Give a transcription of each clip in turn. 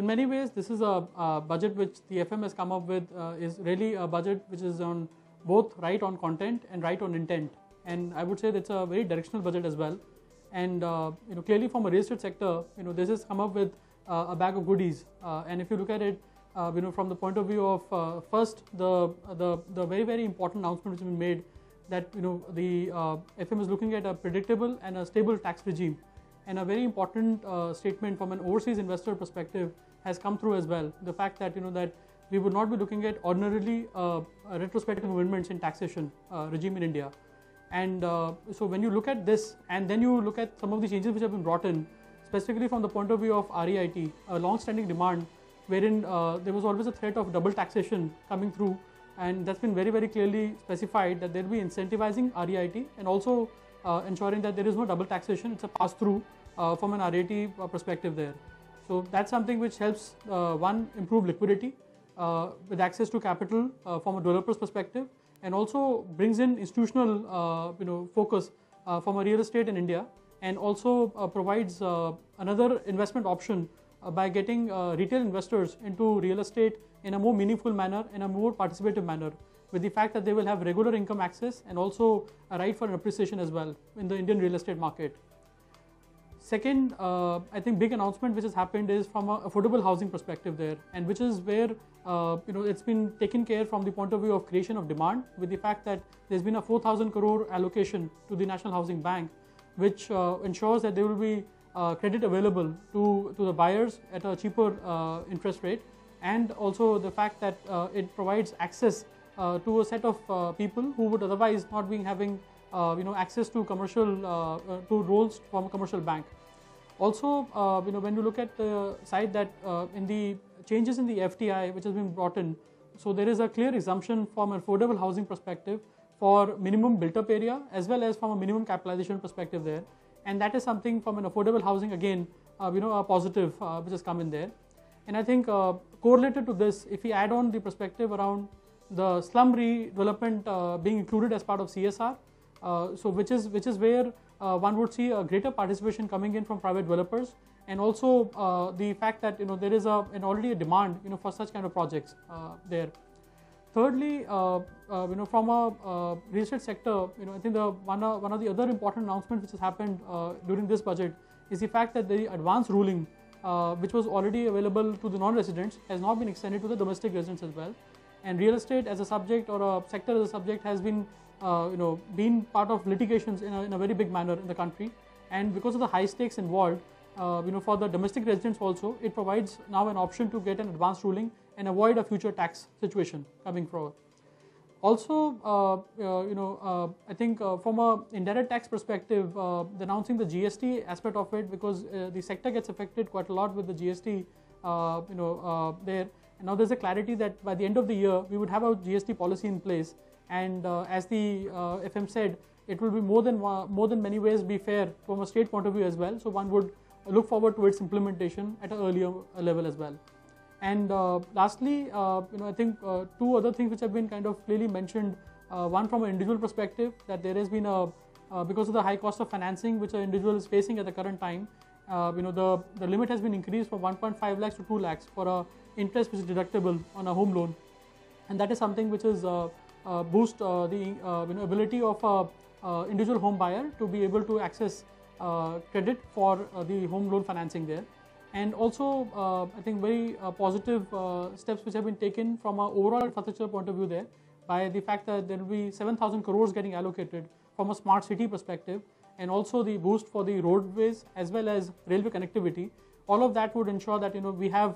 many ways, this is a budget which the FM has come up with is really a budget which is on both right on content and right on intent. And I would say that's a very directional budget as well. And clearly from a real estate sector, this has come up with a bag of goodies. And if you look at it, from the point of view of first the very very important announcement which has been made that the FM is looking at a predictable and a stable tax regime. And a very important statement from an overseas investor perspective has come through as well. The fact that that we would not be looking at ordinarily retrospective amendments in taxation regime in India. And so when you look at this and then you look at some of the changes which have been brought in, specifically from the point of view of REIT, a long-standing demand wherein there was always a threat of double taxation coming through, and that's been very very clearly specified that there will be incentivizing REIT and also ensuring that there is no double taxation. It's a pass-through from an REIT perspective there. So that's something which helps one, improve liquidity with access to capital from a developer's perspective, and also brings in institutional focus from a real estate in India, and also provides another investment option by getting retail investors into real estate in a more meaningful manner, in a more participative manner, with the fact that they will have regular income access and also a right for an appreciation as well in the Indian real estate market. Second, I think big announcement which has happened is from an affordable housing perspective there, and which is where it's been taken care from the point of view of creation of demand, with the fact that there's been a 4,000 crore allocation to the National Housing Bank, which ensures that there will be credit available to the buyers at a cheaper interest rate, and also the fact that it provides access to a set of people who would otherwise not be having access to commercial to loans from a commercial bank. Also, when you look at the side that in the changes in the FDI which has been brought in, so there is a clear exemption from an affordable housing perspective for minimum built-up area as well as from a minimum capitalization perspective there, and that is something from an affordable housing again, a positive which has come in there. And I think correlated to this, if we add on the perspective around the slum redevelopment being included as part of CSR, so which is where one would see a greater participation coming in from private developers, and also the fact that there is already a demand for such kind of projects there. Thirdly, from a real estate sector, I think one of the other important announcements which has happened during this budget is the fact that the advance ruling, which was already available to the non-residents, has now been extended to the domestic residents as well. And real estate as a subject, or a sector as a subject, has been been part of litigations in a very big manner in the country, and because of the high stakes involved, for the domestic residents also, it provides now an option to get an advance ruling and avoid a future tax situation coming forward. Also, I think from a indirect tax perspective, announcing the GST aspect of it, because the sector gets affected quite a lot with the GST there. And now there's a clarity that by the end of the year we would have a GST policy in place, and as the FM said, it will be more than many ways be fair from a state point of view as well. So one would look forward to its implementation at an earlier level as well. And lastly, I think two other things which have been kind of clearly mentioned. One, from an individual perspective, that there has been because of the high cost of financing which an individual is facing at the current time, the limit has been increased from 1.5 lakhs to 2 lakhs for a interest which is deductible on a home loan, and that is something which is boost the ability of a individual home buyer to be able to access credit for the home loan financing there. And also, I think very positive steps which have been taken from an overall infrastructure point of view there, by the fact that there will be 7,000 crores getting allocated from a smart city perspective, and also the boost for the roadways as well as railway connectivity. All of that would ensure that we have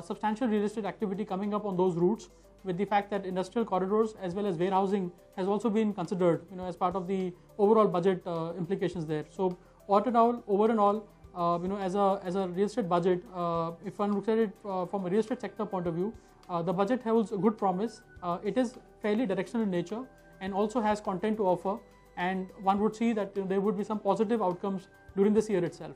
substantial real estate activity coming up on those routes, with the fact that industrial corridors as well as warehousing has also been considered as part of the overall budget implications there. So over and all, as a real estate budget, if one looks at it from a real estate sector point of view, the budget holds a good promise. It is fairly directional in nature and also has content to offer, and one would see that there would be some positive outcomes during this year itself.